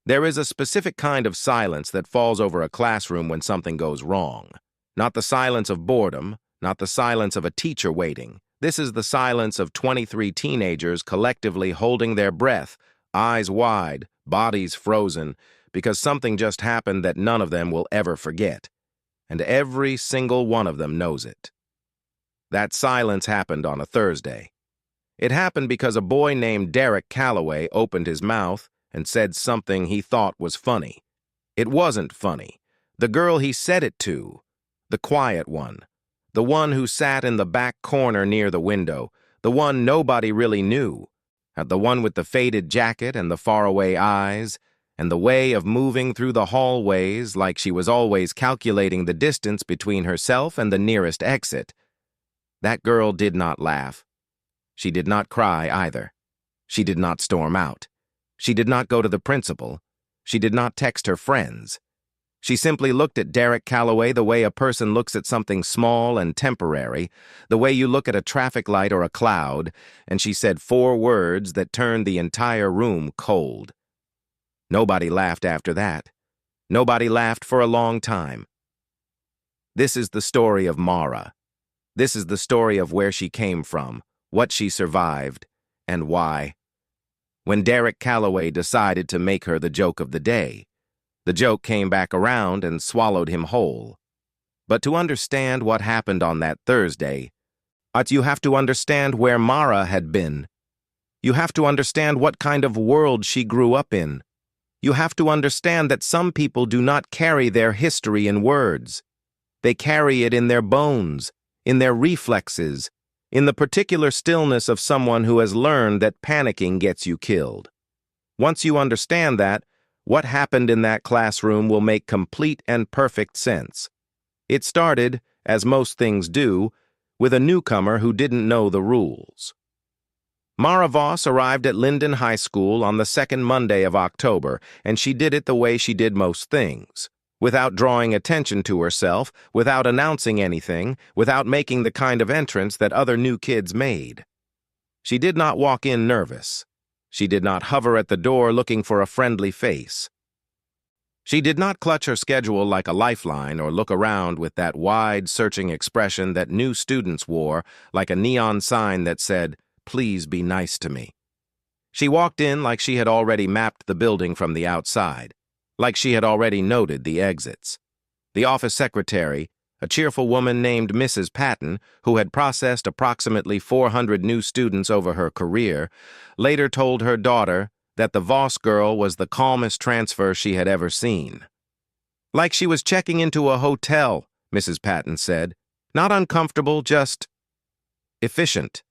There is a specific kind of silence that falls over a classroom when something goes wrong. Not the silence of boredom, not the silence of a teacher waiting. This is the silence of 23 teenagers collectively holding their breath, eyes wide, bodies frozen, because something just happened that none of them will ever forget. And every single one of them knows it. That silence happened on a Thursday. It happened because a boy named Derek Calloway opened his mouth and said something he thought was funny. It wasn't funny. The girl he said it to, the quiet one, the one who sat in the back corner near the window, the one nobody really knew, the one with the faded jacket and the faraway eyes, and the way of moving through the hallways like she was always calculating the distance between herself and the nearest exit. That girl did not laugh. She did not cry either. She did not storm out. She did not go to the principal. She did not text her friends. She simply looked at Derek Calloway the way a person looks at something small and temporary, the way you look at a traffic light or a cloud, and she said 4 words that turned the entire room cold. Nobody laughed after that. Nobody laughed for a long time. This is the story of Mara. This is the story of where she came from, what she survived, and why. When Derek Calloway decided to make her the joke of the day, the joke came back around and swallowed him whole. But to understand what happened on that Thursday, you have to understand where Mara had been. You have to understand what kind of world she grew up in. You have to understand that some people do not carry their history in words. They carry it in their bones, in their reflexes, in the particular stillness of someone who has learned that panicking gets you killed. Once you understand that, what happened in that classroom will make complete and perfect sense. It started, as most things do, with a newcomer who didn't know the rules. Mara Voss arrived at Linden High School on the second Monday of October, and she did it the way she did most things. Without drawing attention to herself, without announcing anything, without making the kind of entrance that other new kids made. She did not walk in nervous. She did not hover at the door looking for a friendly face. She did not clutch her schedule like a lifeline or look around with that wide, searching expression that new students wore, like a neon sign that said, "Please be nice to me." She walked in like she had already mapped the building from the outside, like she had already noted the exits. The office secretary, a cheerful woman named Mrs. Patton, who had processed approximately 400 new students over her career, later told her daughter that the Voss girl was the calmest transfer she had ever seen. Like she was checking into a hotel, Mrs. Patton said. Not uncomfortable, just efficient.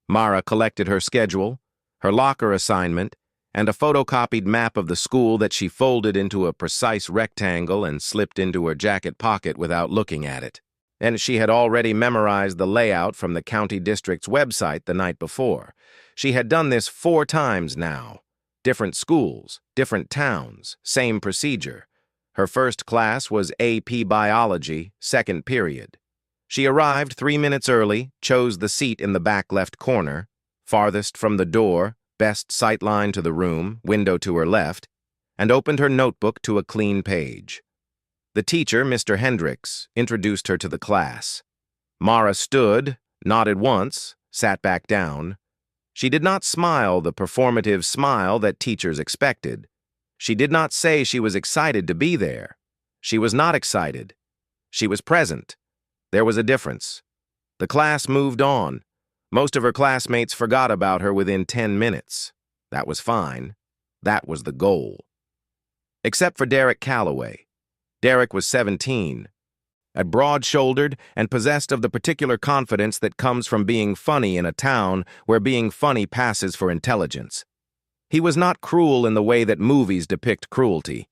Mara collected her schedule, her locker assignment, and a photocopied map of the school that she folded into a precise rectangle and slipped into her jacket pocket without looking at it. And she had already memorized the layout from the county district's website the night before. She had done this 4 times now. Different schools, different towns, same procedure. Her first class was AP Biology, second period. She arrived 3 minutes early, chose the seat in the back left corner, farthest from the door, best sightline to the room, window to her left, and opened her notebook to a clean page. The teacher, Mr. Hendricks, introduced her to the class. Mara stood, nodded once, sat back down. She did not smile the performative smile that teachers expected. She did not say she was excited to be there. She was not excited. She was present. There was a difference. The class moved on. Most of her classmates forgot about her within 10 minutes. That was fine. That was the goal. Except for Derek Calloway. Derek was 17, broad-shouldered and possessed of the particular confidence that comes from being funny in a town where being funny passes for intelligence. He was not cruel in the way that movies depict cruelty.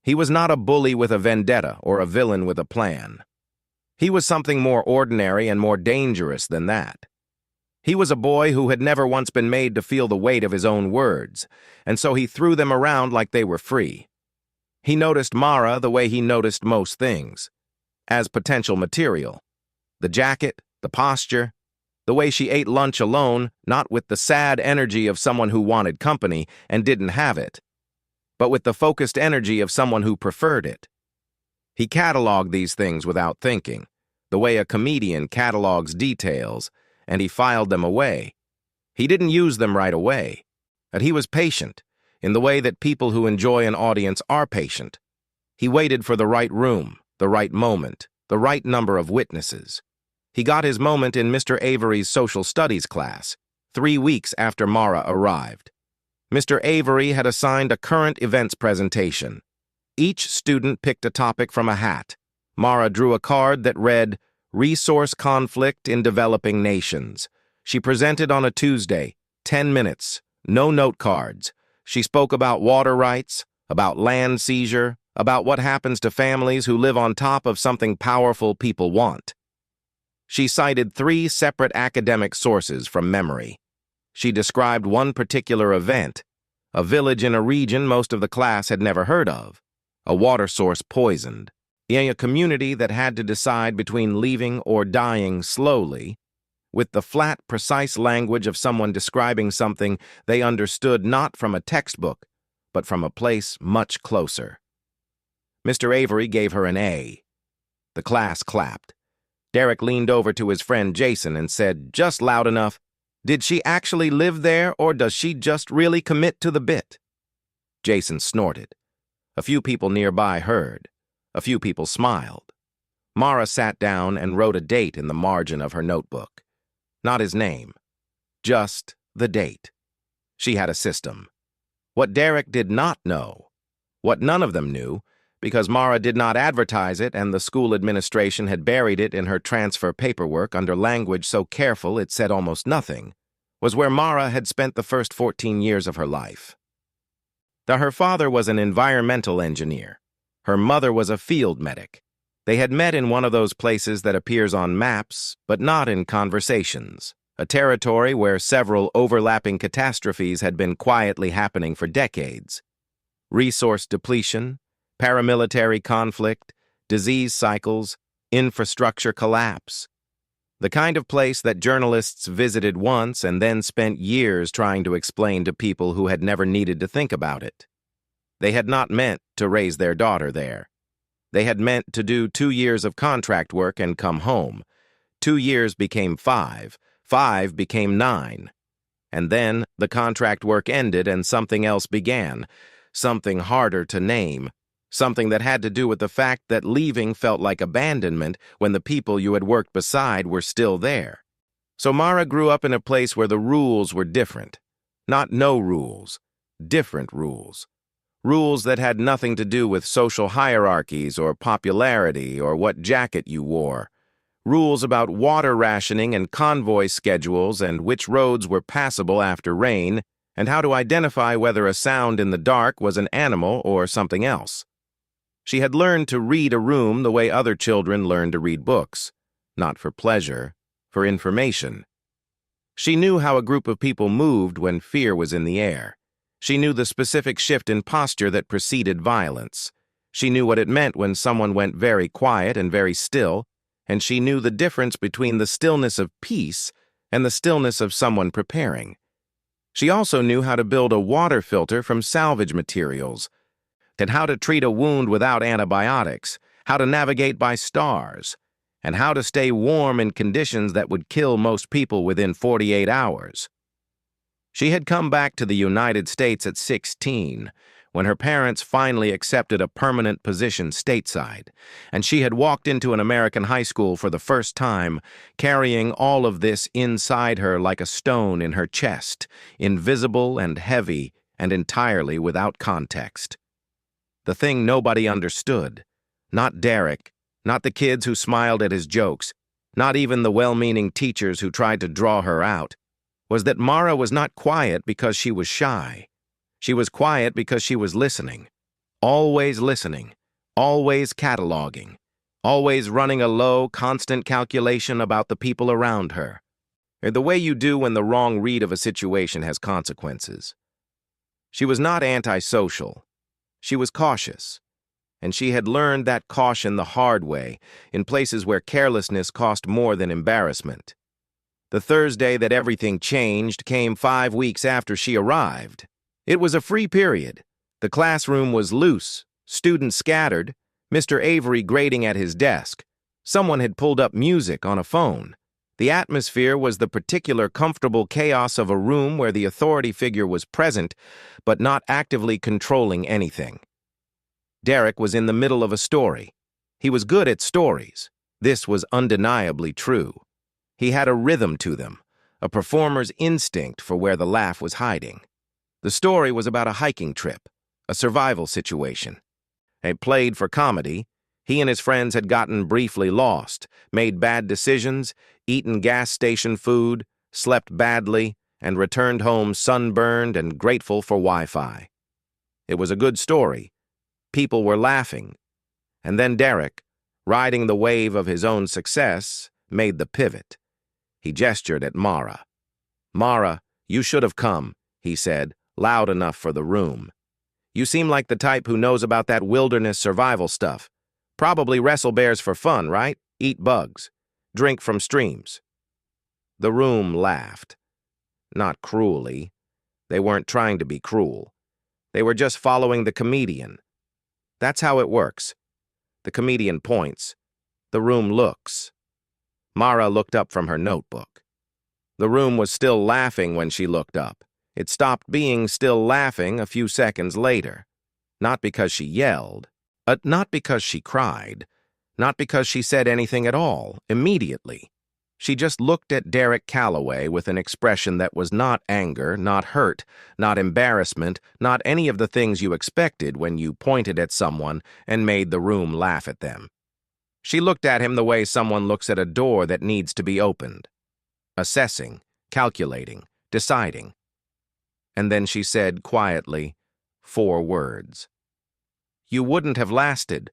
He was not a bully with a vendetta or a villain with a plan. He was something more ordinary and more dangerous than that. He was a boy who had never once been made to feel the weight of his own words, and so he threw them around like they were free. He noticed Mara the way he noticed most things, as potential material. The jacket, the posture, the way she ate lunch alone, not with the sad energy of someone who wanted company and didn't have it. but with the focused energy of someone who preferred it. He cataloged these things without thinking, the way a comedian catalogs details, and he filed them away. He didn't use them right away, but he was patient, in the way that people who enjoy an audience are patient. He waited for the right room, the right moment, the right number of witnesses. He got his moment in Mr. Avery's social studies class, 3 weeks after Mara arrived. Mr. Avery had assigned a current events presentation. Each student picked a topic from a hat. Mara drew a card that read, Resource Conflict in Developing Nations. She presented on a Tuesday, 10 minutes, no note cards. She spoke about water rights, about land seizure, about what happens to families who live on top of something powerful people want. She cited 3 separate academic sources from memory. She described one particular event, a village in a region most of the class had never heard of, a water source poisoned, in a community that had to decide between leaving or dying slowly, with the flat, precise language of someone describing something they understood not from a textbook, but from a place much closer. Mr. Avery gave her an A. The class clapped. Derek leaned over to his friend Jason and said, just loud enough, did she actually live there, or does she just really commit to the bit? Jason snorted. A few people nearby heard. A few people smiled. Mara sat down and wrote a date in the margin of her notebook. Not his name. Just the date. She had a system. What Derek did not know, what none of them knew, because Mara did not advertise it and the school administration had buried it in her transfer paperwork under language so careful it said almost nothing, was where Mara had spent the first 14 years of her life. Her father was an environmental engineer. Her mother was a field medic. They had met in one of those places that appears on maps, but not in conversations, a territory where several overlapping catastrophes had been quietly happening for decades. Resource depletion, paramilitary conflict, disease cycles, infrastructure collapse. The kind of place that journalists visited once and then spent years trying to explain to people who had never needed to think about it. They had not meant to raise their daughter there. They had meant to do 2 years of contract work and come home. 2 years became 5, 5 became 9. And then the contract work ended and something else began, something harder to name, something that had to do with the fact that leaving felt like abandonment when the people you had worked beside were still there. So Mara grew up in a place where the rules were different. Not no rules, different rules. Rules that had nothing to do with social hierarchies or popularity or what jacket you wore. Rules about water rationing and convoy schedules and which roads were passable after rain and how to identify whether a sound in the dark was an animal or something else. She had learned to read a room the way other children learn to read books, not for pleasure, for information. She knew how a group of people moved when fear was in the air. She knew the specific shift in posture that preceded violence. She knew what it meant when someone went very quiet and very still, and she knew the difference between the stillness of peace and the stillness of someone preparing. She also knew how to build a water filter from salvage materials, and how to treat a wound without antibiotics, how to navigate by stars, and how to stay warm in conditions that would kill most people within 48 hours. She had come back to the United States at 16, when her parents finally accepted a permanent position stateside, and she had walked into an American high school for the first time, carrying all of this inside her like a stone in her chest, invisible and heavy and entirely without context. The thing nobody understood, not Derek, not the kids who smiled at his jokes, not even the well-meaning teachers who tried to draw her out, was that Mara was not quiet because she was shy. She was quiet because she was listening, always cataloging, always running a low, constant calculation about the people around her, the way you do when the wrong read of a situation has consequences. She was not antisocial. She was cautious, and she had learned that caution the hard way in places where carelessness cost more than embarrassment. The Thursday that everything changed came 5 weeks after she arrived. It was a free period, The classroom was loose, students scattered, Mr. Avery grating at his desk. Someone had pulled up music on a phone. The atmosphere was the particular comfortable chaos of a room where the authority figure was present, but not actively controlling anything. Derek was in the middle of a story. He was good at stories. This was undeniably true. He had a rhythm to them, a performer's instinct for where the laugh was hiding. The story was about a hiking trip, a survival situation. It played for comedy. He and his friends had gotten briefly lost, made bad decisions, eaten gas station food, slept badly, and returned home sunburned and grateful for Wi-Fi. It was a good story. People were laughing. And then Derek, riding the wave of his own success, made the pivot. He gestured at Mara. "Mara, you should have come," he said, loud enough for the room. "You seem like the type who knows about that wilderness survival stuff. Probably wrestle bears for fun, right? Eat bugs. Drink from streams." The room laughed. Not cruelly. They weren't trying to be cruel. They were just following the comedian. That's how it works. The comedian points. The room looks. Mara looked up from her notebook. The room was still laughing when she looked up. It stopped being still laughing a few seconds later. Not because she yelled. Not because she cried. Not because she said anything at all, immediately. She just looked at Derek Calloway with an expression that was not anger, not hurt, not embarrassment, not any of the things you expected when you pointed at someone and made the room laugh at them. She looked at him the way someone looks at a door that needs to be opened. Assessing, calculating, deciding. And then she said quietly, 4 words. "You wouldn't have lasted."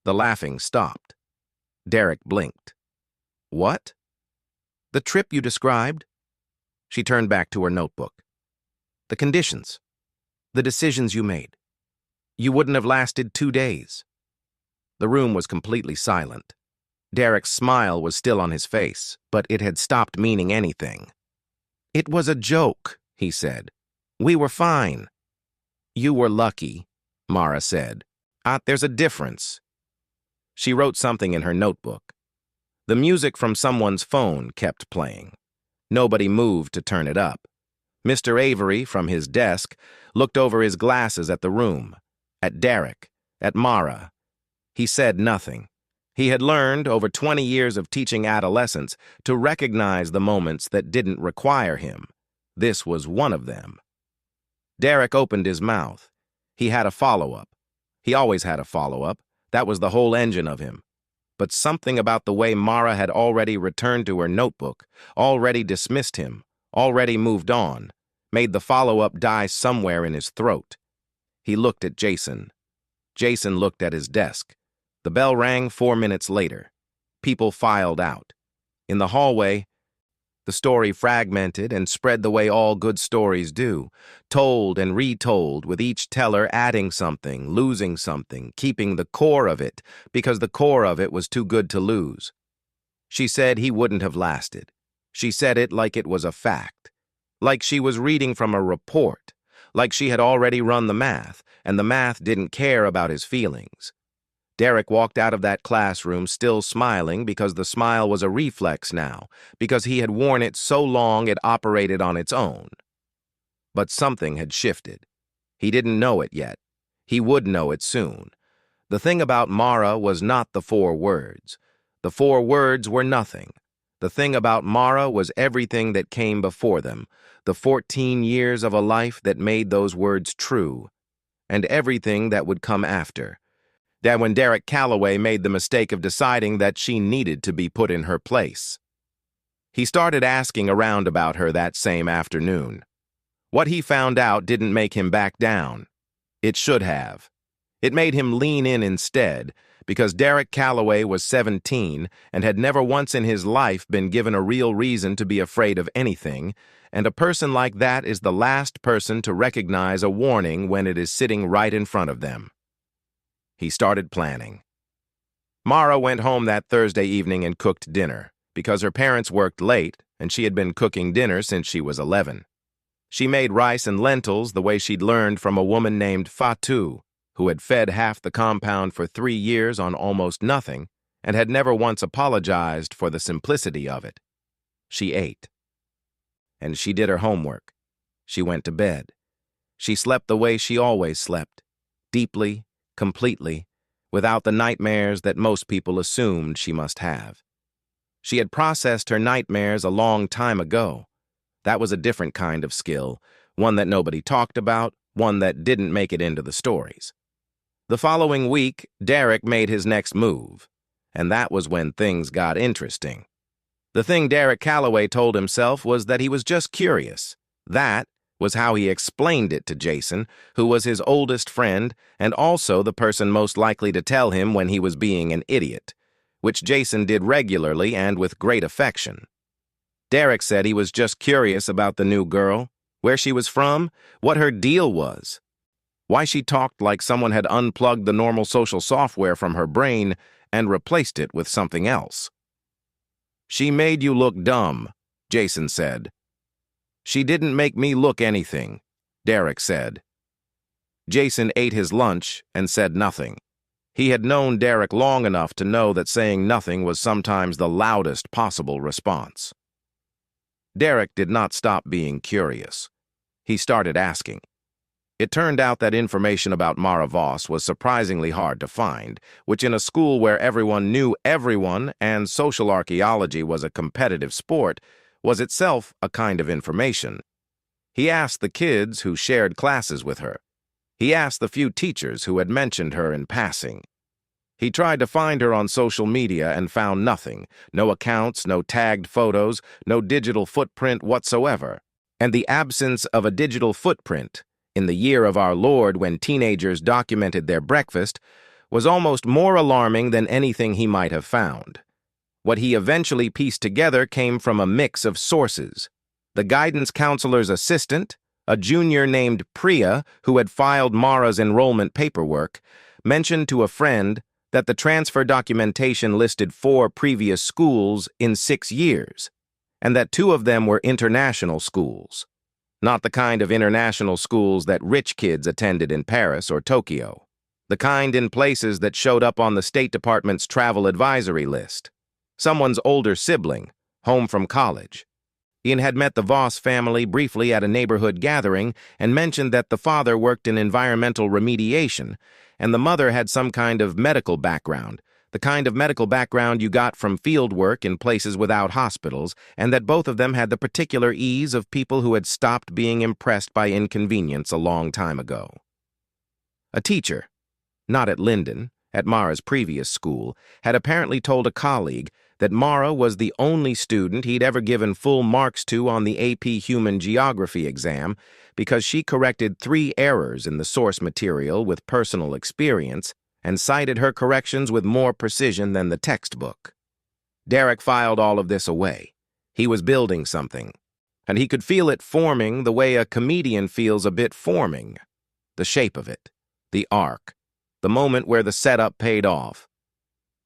The laughing stopped. Derek blinked. "What?" "The trip you described." She turned back to her notebook. "The conditions. The decisions you made. You wouldn't have lasted 2 days." The room was completely silent. Derek's smile was still on his face, but it had stopped meaning anything. "It was a joke," he said. "We were fine." "You were lucky," Mara said. There's a difference." She wrote something in her notebook. The music from someone's phone kept playing. Nobody moved to turn it up. Mr. Avery, from his desk, looked over his glasses at the room, at Derek, at Mara. He said nothing. He had learned, over 20 years of teaching adolescents, to recognize the moments that didn't require him. This was one of them. Derek opened his mouth. He had a follow-up. He always had a follow-up. That was the whole engine of him. But something about the way Mara had already returned to her notebook, already dismissed him, already moved on, made the follow-up die somewhere in his throat. He looked at Jason. Jason looked at his desk. The bell rang 4 minutes later. People filed out. In the hallway, the story fragmented and spread the way all good stories do, told and retold, with each teller adding something, losing something, keeping the core of it, because the core of it was too good to lose. She said he wouldn't have lasted. She said it like it was a fact, like she was reading from a report, like she had already run the math, and the math didn't care about his feelings. Derek walked out of that classroom still smiling because the smile was a reflex now, because he had worn it so long it operated on its own. But something had shifted. He didn't know it yet. He would know it soon. The thing about Mara was not the 4 words. The 4 words were nothing. The thing about Mara was everything that came before them, the 14 years of a life that made those words true, and everything that would come after. That when Derek Calloway made the mistake of deciding that she needed to be put in her place. He started asking around about her that same afternoon. What he found out didn't make him back down. It should have. It made him lean in instead, because Derek Calloway was 17 and had never once in his life been given a real reason to be afraid of anything, and a person like that is the last person to recognize a warning when it is sitting right in front of them. He started planning. Mara went home that Thursday evening and cooked dinner, because her parents worked late and she had been cooking dinner since she was 11. She made rice and lentils the way she'd learned from a woman named Fatu, who had fed half the compound for 3 years on almost nothing and had never once apologized for the simplicity of it. She ate. And she did her homework. She went to bed. She slept the way she always slept, deeply, completely, without the nightmares that most people assumed she must have. She had processed her nightmares a long time ago. That was a different kind of skill, one that nobody talked about, one that didn't make it into the stories. The following week, Derek made his next move, and that was when things got interesting. The thing Derek Calloway told himself was that he was just curious. That was how he explained it to Jason, who was his oldest friend and also the person most likely to tell him when he was being an idiot, which Jason did regularly and with great affection. Derek said he was just curious about the new girl, where she was from, what her deal was, why she talked like someone had unplugged the normal social software from her brain and replaced it with something else. "She made you look dumb," Jason said. "She didn't make me look anything," Derek said. Jason ate his lunch and said nothing. He had known Derek long enough to know that saying nothing was sometimes the loudest possible response. Derek did not stop being curious. He started asking. It turned out that information about Mara Voss was surprisingly hard to find, which in a school where everyone knew everyone and social archaeology was a competitive sport, was itself a kind of information. He asked the kids who shared classes with her. He asked the few teachers who had mentioned her in passing. He tried to find her on social media and found nothing, no accounts, no tagged photos, no digital footprint whatsoever. And the absence of a digital footprint, in the year of our Lord when teenagers documented their breakfast, was almost more alarming than anything he might have found. What he eventually pieced together came from a mix of sources. The guidance counselor's assistant, a junior named Priya who had filed Mara's enrollment paperwork, mentioned to a friend that the transfer documentation listed 4 previous schools in 6 years, and that 2 of them were international schools. Not the kind of international schools that rich kids attended in Paris or Tokyo. The kind in places that showed up on the State Department's travel advisory list. Someone's older sibling, home from college. Ian had met the Voss family briefly at a neighborhood gathering and mentioned that the father worked in environmental remediation and the mother had some kind of medical background, the kind of medical background you got from field work in places without hospitals, and that both of them had the particular ease of people who had stopped being impressed by inconvenience a long time ago. A teacher, not at Linden, at Mara's previous school, had apparently told a colleague that Mara was the only student he'd ever given full marks to on the AP Human Geography exam because she corrected 3 errors in the source material with personal experience and cited her corrections with more precision than the textbook. Derek filed all of this away. He was building something, and he could feel it forming the way a comedian feels a bit forming. The shape of it, the arc, the moment where the setup paid off.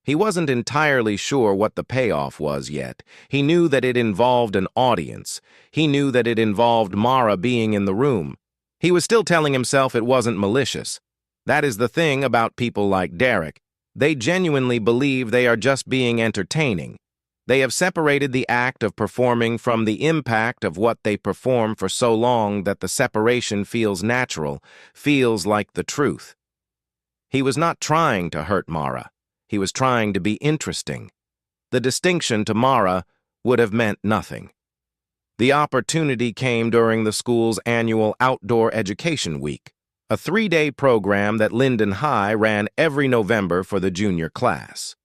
He wasn't entirely sure what the payoff was yet. He knew that it involved an audience. He knew that it involved Mara being in the room. He was still telling himself it wasn't malicious. That is the thing about people like Derek. They genuinely believe they are just being entertaining. They have separated the act of performing from the impact of what they perform for so long that the separation feels natural, feels like the truth. He was not trying to hurt Mara. He was trying to be interesting. The distinction to Mara would have meant nothing. The opportunity came during the school's annual Outdoor Education Week, a 3-day program that Linden High ran every November for the junior class.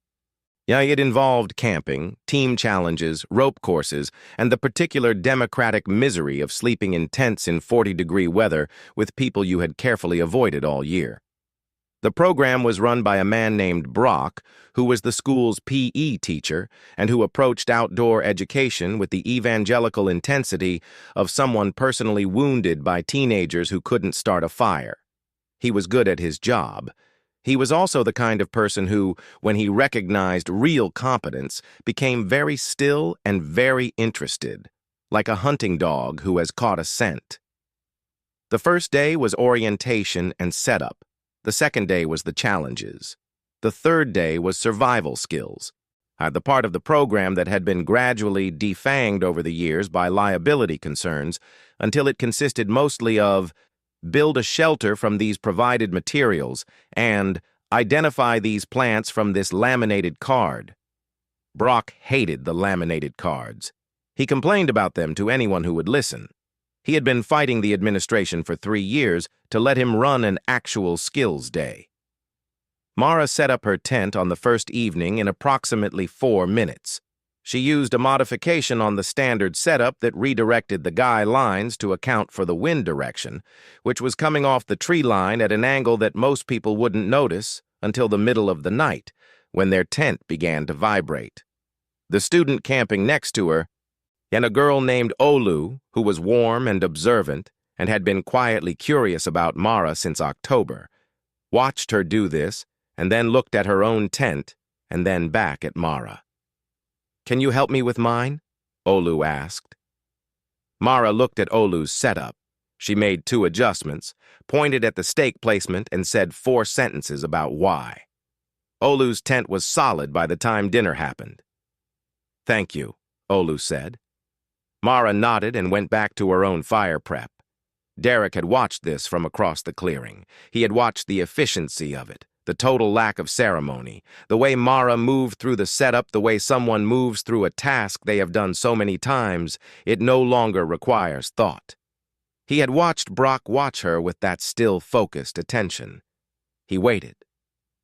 Yeah, it involved camping, team challenges, rope courses, and the particular democratic misery of sleeping in tents in 40-degree weather with people you had carefully avoided all year. The program was run by a man named Brock, who was the school's PE teacher and who approached outdoor education with the evangelical intensity of someone personally wounded by teenagers who couldn't start a fire. He was good at his job. He was also the kind of person who, when he recognized real competence, became very still and very interested, like a hunting dog who has caught a scent. The first day was orientation and setup. The second day was the challenges. The third day was survival skills, the part of the program that had been gradually defanged over the years by liability concerns until it consisted mostly of build a shelter from these provided materials and identify these plants from this laminated card. Brock hated the laminated cards. He complained about them to anyone who would listen. He had been fighting the administration for 3 years to let him run an actual skills day. Mara set up her tent on the first evening in approximately 4 minutes. She used a modification on the standard setup that redirected the guy lines to account for the wind direction, which was coming off the tree line at an angle that most people wouldn't notice until the middle of the night, when their tent began to vibrate. The student camping next to her, and a girl named Olu, who was warm and observant and had been quietly curious about Mara since October, watched her do this and then looked at her own tent and then back at Mara. "Can you help me with mine?" Olu asked. Mara looked at Olu's setup. She made 2 adjustments, pointed at the stake placement, and said 4 sentences about why. Olu's tent was solid by the time dinner happened. "Thank you," Olu said. Mara nodded and went back to her own fire prep. Derek had watched this from across the clearing. He had watched the efficiency of it, the total lack of ceremony, the way Mara moved through the setup, the way someone moves through a task they have done so many times, it no longer requires thought. He had watched Brock watch her with that still focused attention. He waited.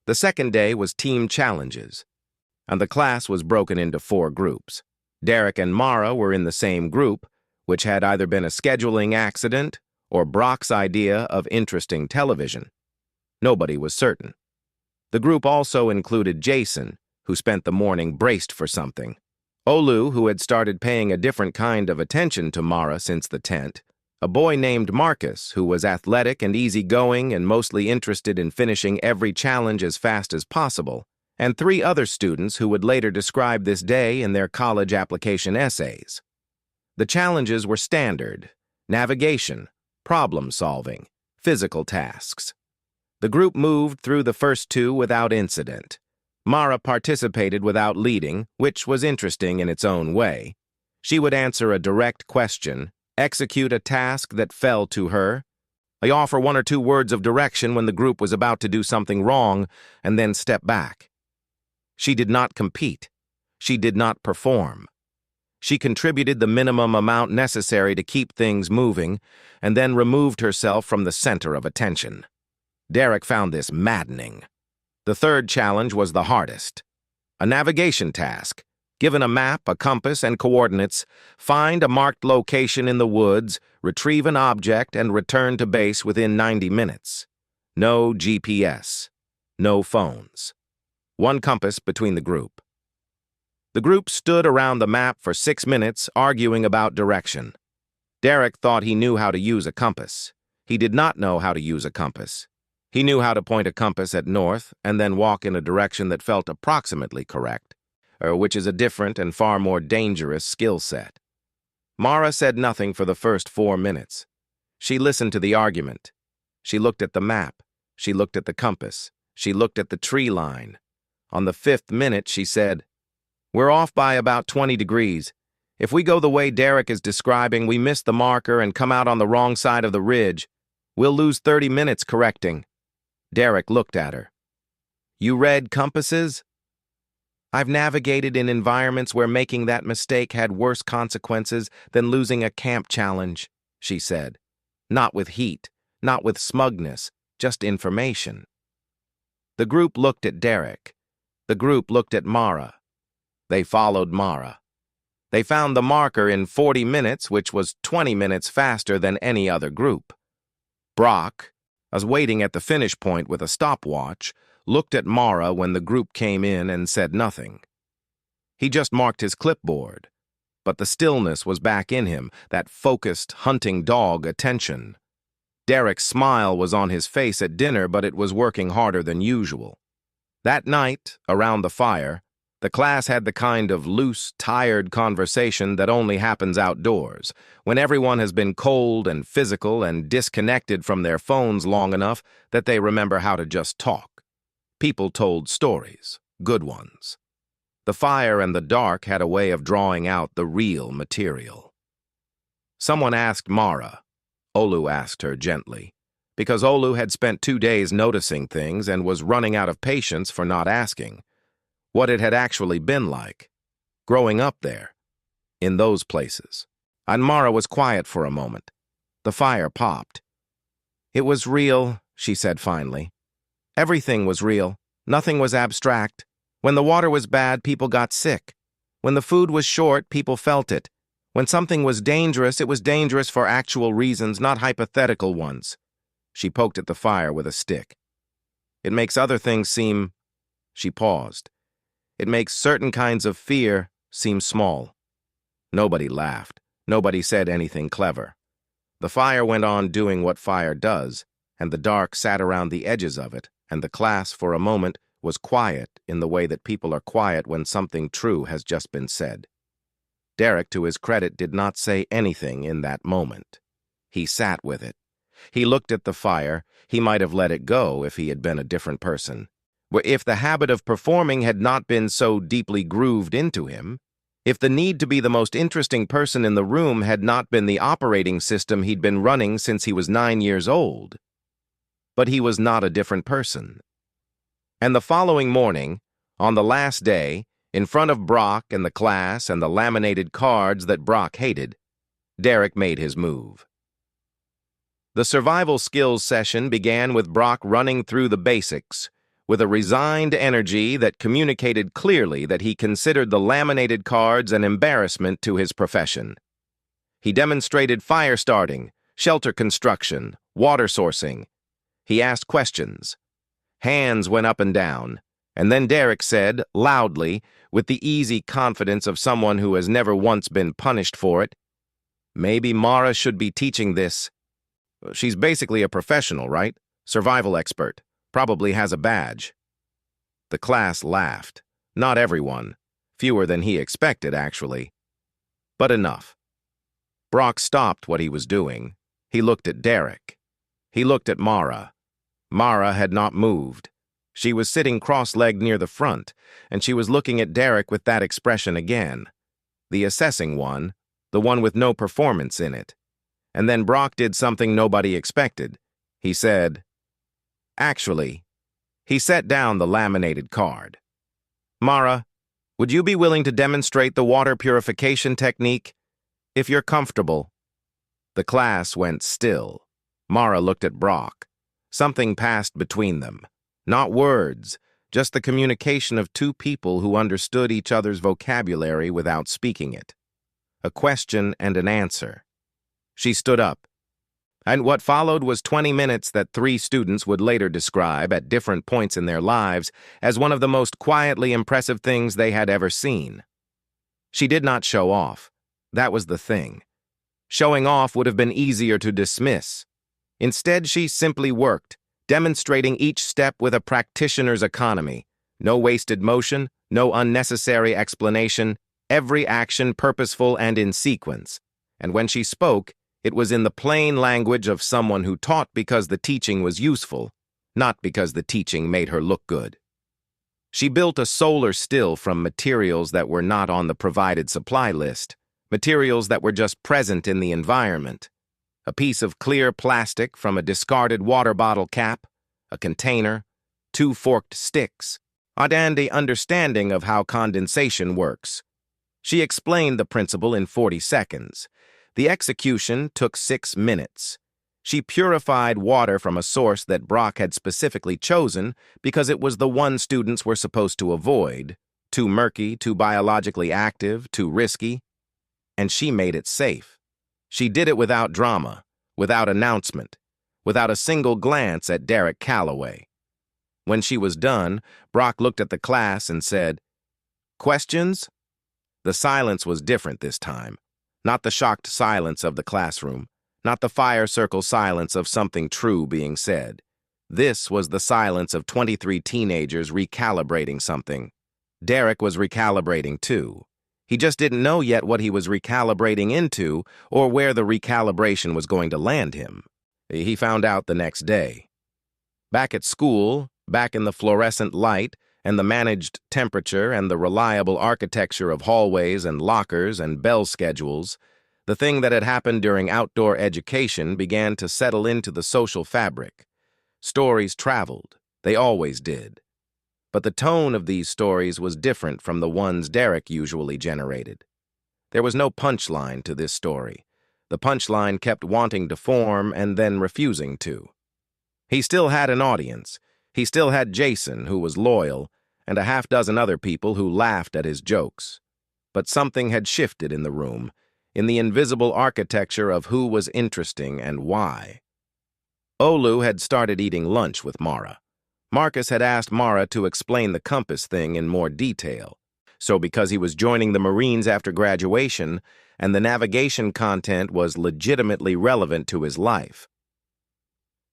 The second day was team challenges, and the class was broken into 4 groups. Derek and Mara were in the same group, which had either been a scheduling accident or Brock's idea of interesting television. Nobody was certain. The group also included Jason, who spent the morning braced for something, Olu, who had started paying a different kind of attention to Mara since the tent, a boy named Marcus, who was athletic and easygoing and mostly interested in finishing every challenge as fast as possible, and 3 other students who would later describe this day in their college application essays. The challenges were standard: navigation, problem-solving, physical tasks. The group moved through the first 2 without incident. Mara participated without leading, which was interesting in its own way. She would answer a direct question, execute a task that fell to her, offer 1 or 2 words of direction when the group was about to do something wrong, and then step back. She did not compete. She did not perform. She contributed the minimum amount necessary to keep things moving, and then removed herself from the center of attention. Derek found this maddening. The third challenge was the hardest. A navigation task. Given a map, a compass, and coordinates, find a marked location in the woods, retrieve an object, and return to base within 90 minutes. No GPS. No phones. 1 compass between the group. The group stood around the map for 6 minutes, arguing about direction. Derek thought he knew how to use a compass. He did not know how to use a compass. He knew how to point a compass at north and then walk in a direction that felt approximately correct, which is a different and far more dangerous skill set. Mara said nothing for the first 4 minutes. She listened to the argument. She looked at the map. She looked at the compass. She looked at the tree line. On the 5th minute, she said, "We're off by about 20 degrees. If we go the way Derek is describing, we miss the marker and come out on the wrong side of the ridge. We'll lose 30 minutes correcting." Derek looked at her. "You read compasses?" "I've navigated in environments where making that mistake had worse consequences than losing a camp challenge," she said. "Not with heat, not with smugness, just information." The group looked at Derek. The group looked at Mara. They followed Mara. They found the marker in 40 minutes, which was 20 minutes faster than any other group. Brock, as waiting at the finish point with a stopwatch, looked at Mara when the group came in and said nothing. He just marked his clipboard, but the stillness was back in him, that focused, hunting dog attention. Derek's smile was on his face at dinner, but it was working harder than usual. That night, around the fire, The class had the kind of loose, tired conversation that only happens outdoors, when everyone has been cold and physical and disconnected from their phones long enough that they remember how to just talk. People told stories, good ones. The fire and the dark had a way of drawing out the real material. Someone asked Mara. Olu asked her gently, because Olu had spent 2 days noticing things and was running out of patience for not asking, what it had actually been like, growing up there, in those places. And Mara was quiet for a moment. The fire popped. It was real, she said finally. Everything was real. Nothing was abstract. When the water was bad, people got sick. When the food was short, people felt it. When something was dangerous, it was dangerous for actual reasons, not hypothetical ones. She poked at the fire with a stick. It makes other things seem... She paused. It makes certain kinds of fear seem small. Nobody laughed. Nobody said anything clever. The fire went on doing what fire does, and the dark sat around the edges of it, and the class, for a moment, was quiet in the way that people are quiet when something true has just been said. Derek, to his credit, did not say anything in that moment. He sat with it. He looked at the fire. He might have let it go if he had been a different person. If the habit of performing had not been so deeply grooved into him, if the need to be the most interesting person in the room had not been the operating system he'd been running since he was 9 years old. But he was not a different person. And the following morning, on the last day, in front of Brock and the class and the laminated cards that Brock hated, Derek made his move. The survival skills session began with Brock running through the basics, with a resigned energy that communicated clearly that he considered the laminated cards an embarrassment to his profession. He demonstrated fire starting, shelter construction, water sourcing. He asked questions. Hands went up and down, and then Derek said, loudly, with the easy confidence of someone who has never once been punished for it, "Maybe Mara should be teaching this. She's basically a professional, right? Survival expert. Probably has a badge." The class laughed. Not everyone. Fewer than he expected, actually. But enough. Brock stopped what he was doing. He looked at Derek. He looked at Mara. Mara had not moved. She was sitting cross-legged near the front, and she was looking at Derek with that expression again. The assessing one, the one with no performance in it. And then Brock did something nobody expected. He said, "Actually," he set down the laminated card. "Mara, would you be willing to demonstrate the water purification technique? If you're comfortable." The class went still. Mara looked at Brock. Something passed between them. Not words, just the communication of two people who understood each other's vocabulary without speaking it. A question and an answer. She stood up. And what followed was 20 minutes that 3 students would later describe at different points in their lives as one of the most quietly impressive things they had ever seen. She did not show off. That was the thing. Showing off would have been easier to dismiss. Instead, she simply worked, demonstrating each step with a practitioner's economy. No wasted motion, no unnecessary explanation, every action purposeful and in sequence. And when she spoke, it was in the plain language of someone who taught because the teaching was useful, not because the teaching made her look good. She built a solar still from materials that were not on the provided supply list, materials that were just present in the environment. A piece of clear plastic from a discarded water bottle cap, a container, 2 forked sticks, and the understanding of how condensation works. She explained the principle in 40 seconds. The execution took 6 minutes. She purified water from a source that Brock had specifically chosen because it was the one students were supposed to avoid, too murky, too biologically active, too risky. And she made it safe. She did it without drama, without announcement, without a single glance at Derek Calloway. When she was done, Brock looked at the class and said, "Questions?" The silence was different this time. Not the shocked silence of the classroom, not the fire circle silence of something true being said. This was the silence of 23 teenagers recalibrating something. Derek was recalibrating too. He just didn't know yet what he was recalibrating into or where the recalibration was going to land him. He found out the next day. Back at school, back in the fluorescent light and the managed temperature and the reliable architecture of hallways and lockers and bell schedules, the thing that had happened during outdoor education began to settle into the social fabric. Stories traveled. They always did. But the tone of these stories was different from the ones Derek usually generated. There was no punchline to this story. The punchline kept wanting to form and then refusing to. He still had an audience. He still had Jason, who was loyal, and a half-dozen other people who laughed at his jokes. But something had shifted in the room, in the invisible architecture of who was interesting and why. Olu had started eating lunch with Mara. Marcus had asked Mara to explain the compass thing in more detail. So because he was joining the Marines after graduation, and the navigation content was legitimately relevant to his life.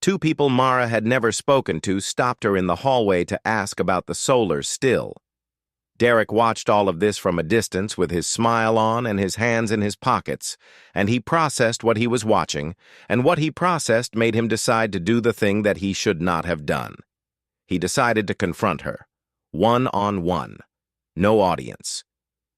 Two people Mara had never spoken to stopped her in the hallway to ask about the solar still. Derek watched all of this from a distance with his smile on and his hands in his pockets, and he processed what he was watching, and what he processed made him decide to do the thing that he should not have done. He decided to confront her, one-on-one, no audience,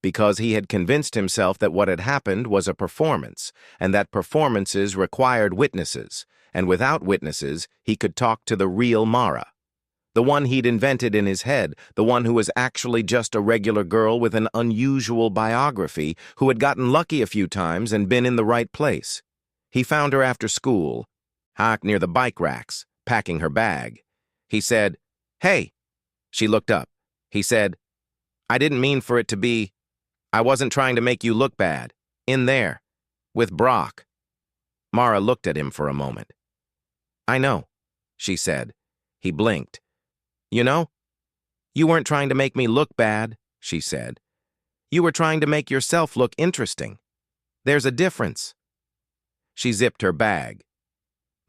because he had convinced himself that what had happened was a performance, and that performances required witnesses, and without witnesses, he could talk to the real Mara. The one he'd invented in his head, the one who was actually just a regular girl with an unusual biography who had gotten lucky a few times and been in the right place. He found her after school, near the bike racks, packing her bag. He said, "Hey." She looked up. He said, "I didn't mean for it to be. I wasn't trying to make you look bad. In there. With Brock." Mara looked at him for a moment. "I know," she said. He blinked. "You know? You weren't trying to make me look bad," she said. "You were trying to make yourself look interesting. There's a difference." She zipped her bag.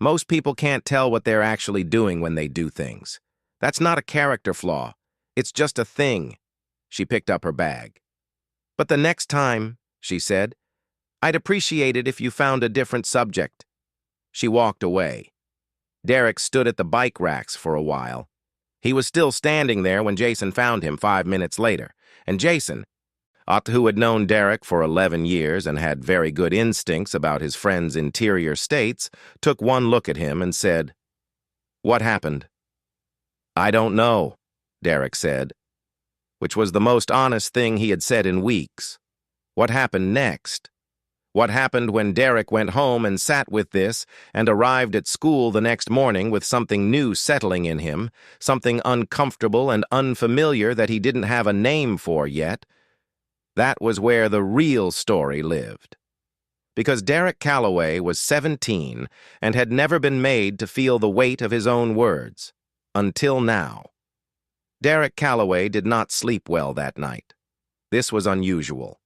"Most people can't tell what they're actually doing when they do things. That's not a character flaw. It's just a thing." She picked up her bag. "But the next time," she said, "I'd appreciate it if you found a different subject." She walked away. Derek stood at the bike racks for a while. He was still standing there when Jason found him 5 minutes later, and Jason, who had known Derek for 11 years and had very good instincts about his friend's interior states, took one look at him and said, "What happened?" "I don't know," Derek said, which was the most honest thing he had said in weeks. What happened next? What happened when Derek went home and sat with this and arrived at school the next morning with something new settling in him, something uncomfortable and unfamiliar that he didn't have a name for yet? That was where the real story lived. Because Derek Calloway was 17 and had never been made to feel the weight of his own words. Until now. Derek Calloway did not sleep well that night. This was unusual.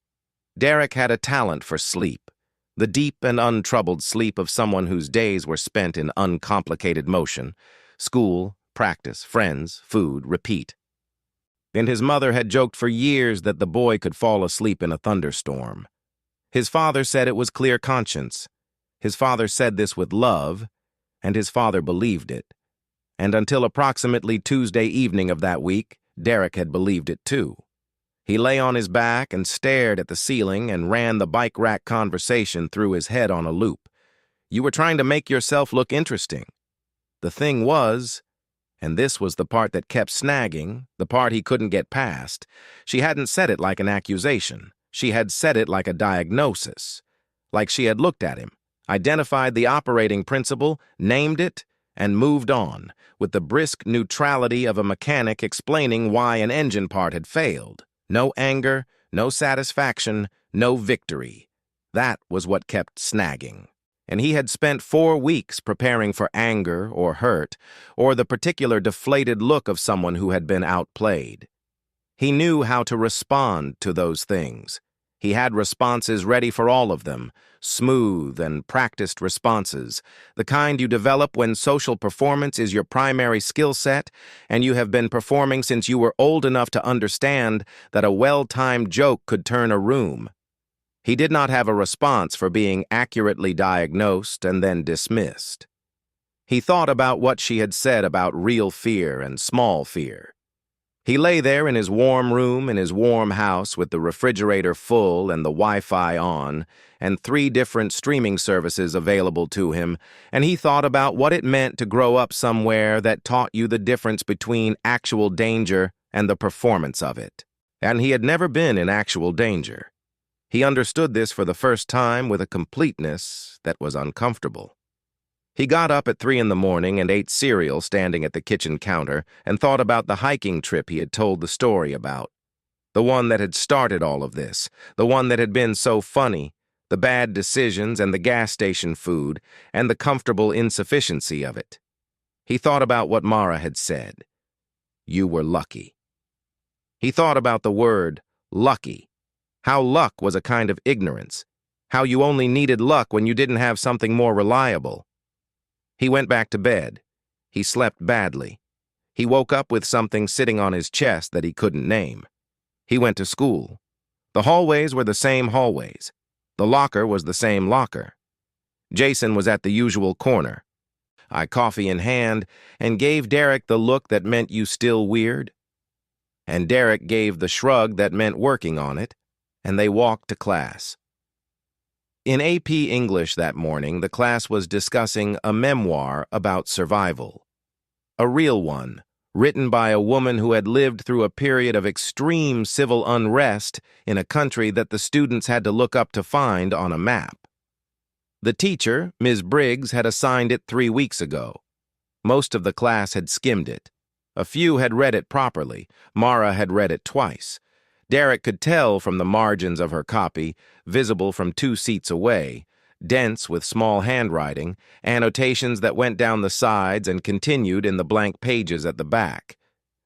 Derek had a talent for sleep, the deep and untroubled sleep of someone whose days were spent in uncomplicated motion, school, practice, friends, food, repeat. And his mother had joked for years that the boy could fall asleep in a thunderstorm. His father said it was clear conscience. His father said this with love, and his father believed it. And until approximately Tuesday evening of that week, Derek had believed it too. He lay on his back and stared at the ceiling and ran the bike rack conversation through his head on a loop. You were trying to make yourself look interesting. The thing was, and this was the part that kept snagging, the part he couldn't get past, she hadn't said it like an accusation. She had said it like a diagnosis. Like she had looked at him, identified the operating principle, named it, and moved on, with the brisk neutrality of a mechanic explaining why an engine part had failed. No anger, no satisfaction, no victory. That was what kept snagging. And he had spent 4 weeks preparing for anger or hurt, or the particular deflated look of someone who had been outplayed. He knew how to respond to those things. He had responses ready for all of them, smooth and practiced responses, the kind you develop when social performance is your primary skill set and you have been performing since you were old enough to understand that a well-timed joke could turn a room. He did not have a response for being accurately diagnosed and then dismissed. He thought about what she had said about real fear and small fear. He lay there in his warm room in his warm house with the refrigerator full and the Wi-Fi on and 3 different streaming services available to him, and he thought about what it meant to grow up somewhere that taught you the difference between actual danger and the performance of it. And he had never been in actual danger. He understood this for the first time with a completeness that was uncomfortable. He got up at 3 in the morning and ate cereal standing at the kitchen counter and thought about the hiking trip he had told the story about. The one that had started all of this, the one that had been so funny, the bad decisions and the gas station food and the comfortable insufficiency of it. He thought about what Mara had said. You were lucky. He thought about the word lucky, how luck was a kind of ignorance, how you only needed luck when you didn't have something more reliable. He went back to bed. He slept badly. He woke up with something sitting on his chest that he couldn't name. He went to school. The hallways were the same hallways. The locker was the same locker. Jason was at the usual corner. Coffee in hand, and gave Derek the look that meant you still weird. And Derek gave the shrug that meant working on it, and they walked to class. In AP English that morning, the class was discussing a memoir about survival. A real one, written by a woman who had lived through a period of extreme civil unrest in a country that the students had to look up to find on a map. The teacher, Ms. Briggs, had assigned it 3 weeks ago. Most of the class had skimmed it. A few had read it properly. Mara had read it twice. Derek could tell from the margins of her copy, visible from 2 seats away, dense with small handwriting, annotations that went down the sides and continued in the blank pages at the back.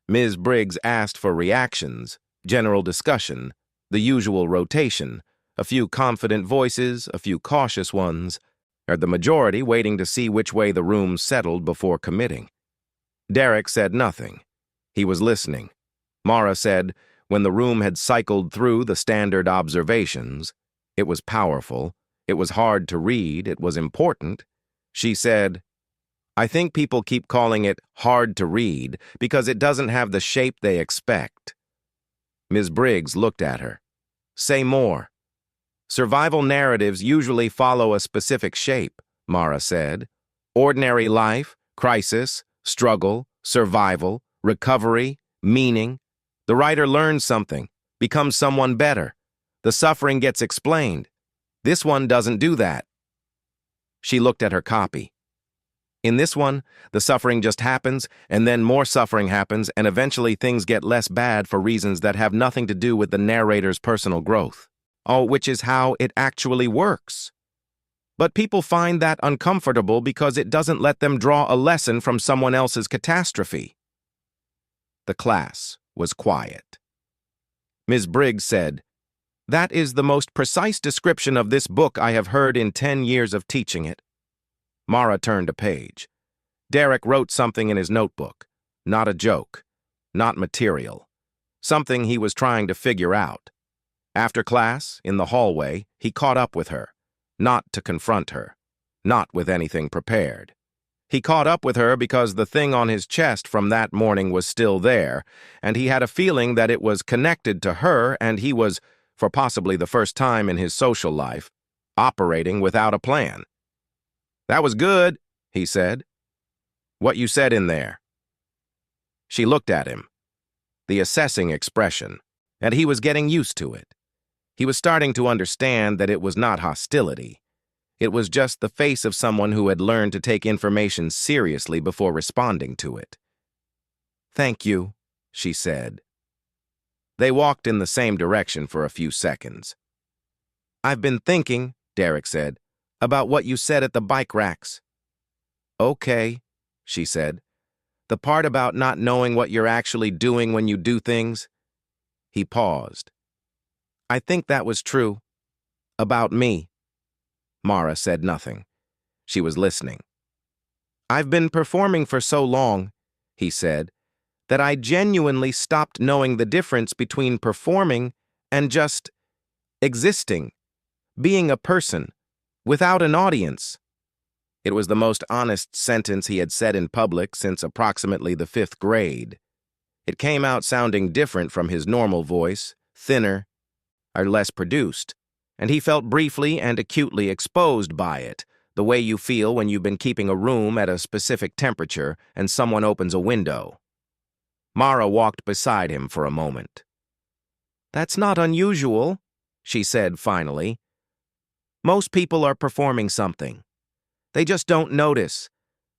Ms. Briggs asked for reactions, general discussion, the usual rotation, a few confident voices, a few cautious ones, or the majority waiting to see which way the room settled before committing. Derek said nothing. He was listening. Mara said, when the room had cycled through the standard observations, it was powerful, it was hard to read, it was important. She said, I think people keep calling it hard to read because it doesn't have the shape they expect. Ms. Briggs looked at her. Say more. Survival narratives usually follow a specific shape, Mara said. Ordinary life, crisis, struggle, survival, recovery, meaning. The writer learns something, becomes someone better. The suffering gets explained. This one doesn't do that. She looked at her copy. In this one, the suffering just happens, and then more suffering happens, and eventually things get less bad for reasons that have nothing to do with the narrator's personal growth. Oh, which is how it actually works. But people find that uncomfortable because it doesn't let them draw a lesson from someone else's catastrophe. The class was quiet. Ms. Briggs said, That is the most precise description of this book I have heard in 10 years of teaching it. Mara turned a page. Derek wrote something in his notebook. Not a joke. Not material. Something he was trying to figure out. After class, in the hallway, he caught up with her. Not to confront her. Not with anything prepared. He caught up with her because the thing on his chest from that morning was still there, and he had a feeling that it was connected to her, and he was, for possibly the first time in his social life, operating without a plan. That was good, he said. What you said in there. She looked at him. The assessing expression, and he was getting used to it. He was starting to understand that it was not hostility. It was just the face of someone who had learned to take information seriously before responding to it. Thank you, she said. They walked in the same direction for a few seconds. I've been thinking, Derek said, about what you said at the bike racks. Okay, she said. The part about not knowing what you're actually doing when you do things. He paused. I think that was true. About me. Mara said nothing. She was listening. I've been performing for so long, he said, that I genuinely stopped knowing the difference between performing and just existing, being a person, without an audience. It was the most honest sentence he had said in public since approximately the 5th grade. It came out sounding different from his normal voice, thinner, or less produced, and he felt briefly and acutely exposed by it, the way you feel when you've been keeping a room at a specific temperature and someone opens a window. Mara walked beside him for a moment. That's not unusual, she said finally. Most people are performing something. They just don't notice,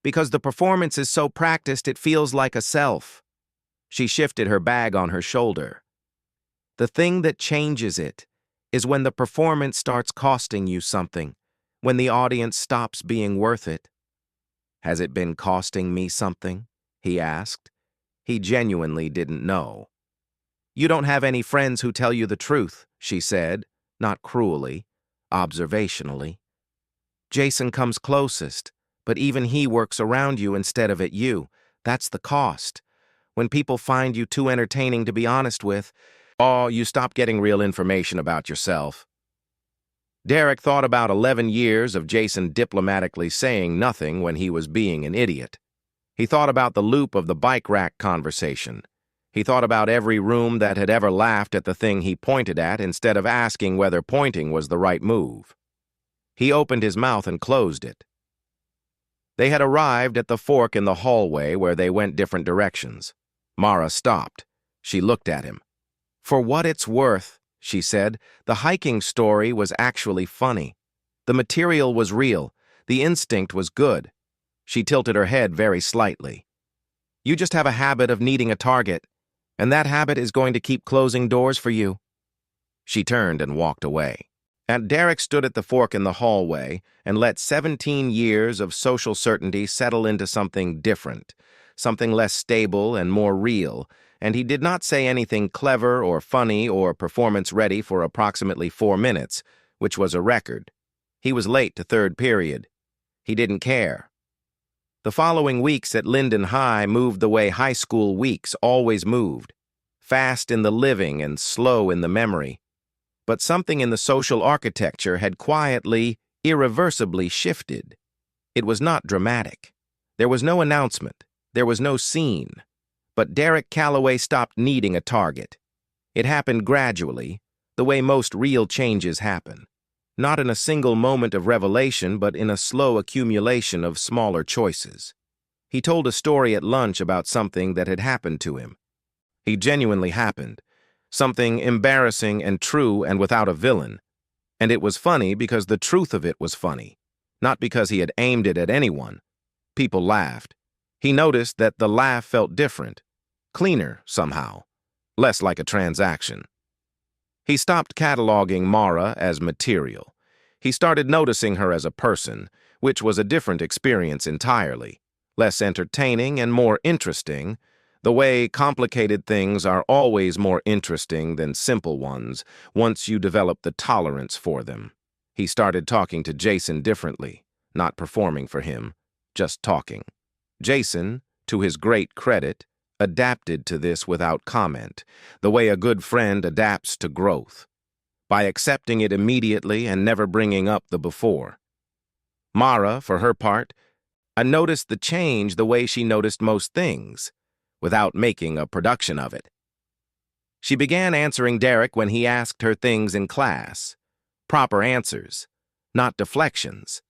because the performance is so practiced it feels like a self. She shifted her bag on her shoulder. The thing that changes it is when the performance starts costing you something, when the audience stops being worth it. Has it been costing me something? He asked. He genuinely didn't know. You don't have any friends who tell you the truth, she said, not cruelly, observationally. Jason comes closest, but even he works around you instead of at you. That's the cost. When people find you too entertaining to be honest with, you stop getting real information about yourself. Derek thought about 11 years of Jason diplomatically saying nothing when he was being an idiot. He thought about the loop of the bike rack conversation. He thought about every room that had ever laughed at the thing he pointed at instead of asking whether pointing was the right move. He opened his mouth and closed it. They had arrived at the fork in the hallway where they went different directions. Mara stopped. She looked at him. For what it's worth, she said, the hiking story was actually funny. The material was real. The instinct was good. She tilted her head very slightly. You just have a habit of needing a target, and that habit is going to keep closing doors for you. She turned and walked away. And Derek stood at the fork in the hallway and let 17 years of social certainty settle into something different, something less stable and more real, and he did not say anything clever or funny or performance-ready for approximately 4 minutes, which was a record. He was late to third period. He didn't care. The following weeks at Linden High moved the way high school weeks always moved, fast in the living and slow in the memory. But something in the social architecture had quietly, irreversibly shifted. It was not dramatic. There was no announcement. There was no scene. But Derek Calloway stopped needing a target. It happened gradually, the way most real changes happen. Not in a single moment of revelation, but in a slow accumulation of smaller choices. He told a story at lunch about something that had happened to him. It genuinely happened. Something embarrassing and true and without a villain. And it was funny because the truth of it was funny, not because he had aimed it at anyone. People laughed. He noticed that the laugh felt different, cleaner somehow, less like a transaction. He stopped cataloging Mara as material. He started noticing her as a person, which was a different experience entirely, less entertaining and more interesting, the way complicated things are always more interesting than simple ones once you develop the tolerance for them. He started talking to Jason differently, not performing for him, just talking. Jason, to his great credit, adapted to this without comment, the way a good friend adapts to growth, by accepting it immediately and never bringing up the before. Mara, for her part, noticed the change the way she noticed most things, without making a production of it. She began answering Derek when he asked her things in class. Proper answers, not deflections.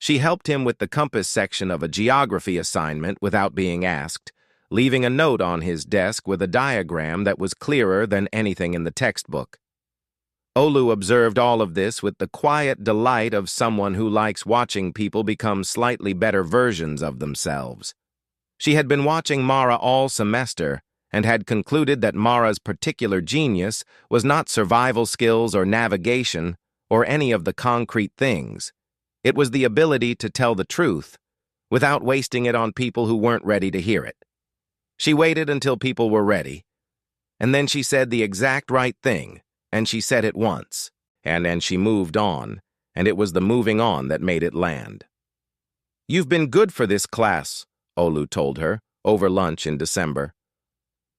She helped him with the compass section of a geography assignment without being asked, leaving a note on his desk with a diagram that was clearer than anything in the textbook. Olu observed all of this with the quiet delight of someone who likes watching people become slightly better versions of themselves. She had been watching Mara all semester and had concluded that Mara's particular genius was not survival skills or navigation or any of the concrete things. It was the ability to tell the truth without wasting it on people who weren't ready to hear it. She waited until people were ready, and then she said the exact right thing, And she said it once, and then she moved on, and it was the moving on that made it land. "You've been good for this class," Olu told her, over lunch in December.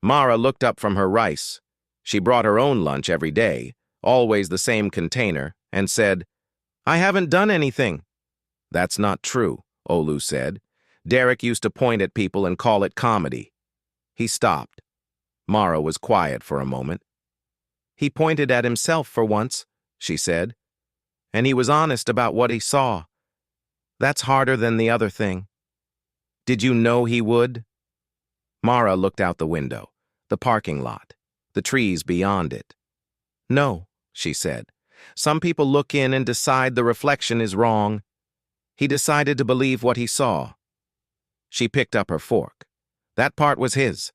Mara looked up from her rice. She brought her own lunch every day, always the same container, and said, "I haven't done anything." "That's not true," Olu said. "Derek used to point at people and call it comedy." He stopped. Mara was quiet for a moment. "He pointed at himself for once," she said, "and he was honest about what he saw. That's harder than the other thing." "Did you know he would?" Mara looked out the window, the parking lot, the trees beyond it. "No," she said. "Some people look in and decide the reflection is wrong. He decided to believe what he saw." She picked up her fork. That part was his.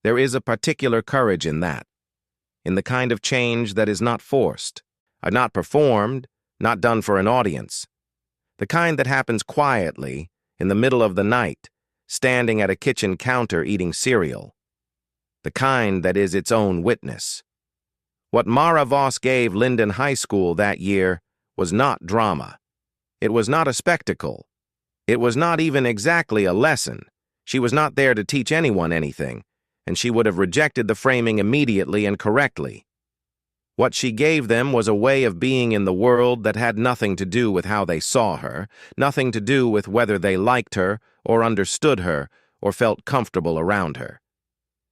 There is a particular courage in that, in the kind of change that is not forced, not performed, not done for an audience. The kind that happens quietly, in the middle of the night, standing at a kitchen counter eating cereal. The kind that is its own witness. What Mara Voss gave Linden High School that year was not drama. It was not a spectacle. It was not even exactly a lesson. She was not there to teach anyone anything, and she would have rejected the framing immediately and correctly. What she gave them was a way of being in the world that had nothing to do with how they saw her, nothing to do with whether they liked her, or understood her, or felt comfortable around her.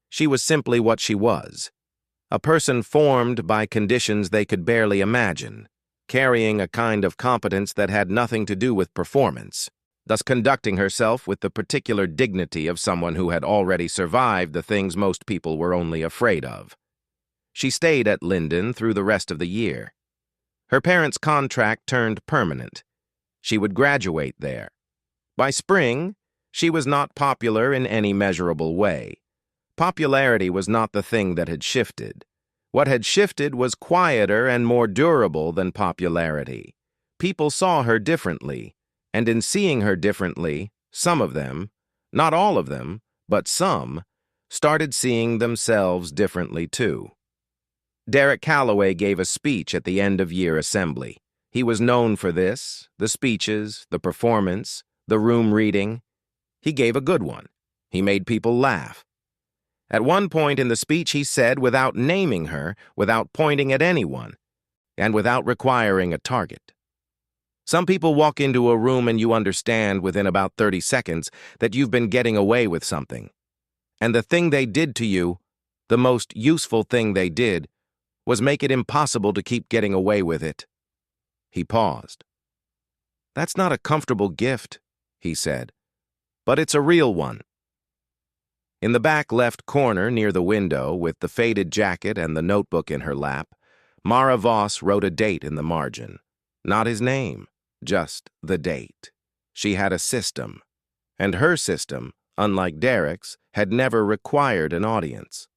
She was simply what she was, a person formed by conditions they could barely imagine, carrying a kind of competence that had nothing to do with performance, thus conducting herself with the particular dignity of someone who had already survived the things most people were only afraid of. She stayed at Linden through the rest of the year. Her parents' contract turned permanent. She would graduate there. By spring, she was not popular in any measurable way. Popularity was not the thing that had shifted. What had shifted was quieter and more durable than popularity. People saw her differently, and in seeing her differently, some of them, not all of them, but some, started seeing themselves differently too. Derek Calloway gave a speech at the end-of-year assembly. He was known for this, the speeches, the performance, the room reading. He gave a good one. He made people laugh. At one point in the speech he said, without naming her, without pointing at anyone, and without requiring a target, "Some people walk into a room and you understand within about 30 seconds that you've been getting away with something. And the thing they did to you, the most useful thing they did, was make it impossible to keep getting away with it." He paused. "That's not a comfortable gift," he said, "but it's a real one." In the back left corner near the window, with the faded jacket and the notebook in her lap, Mara Voss wrote a date in the margin. Not his name, just the date. She had a system, and her system, unlike Derek's, had never required an audience.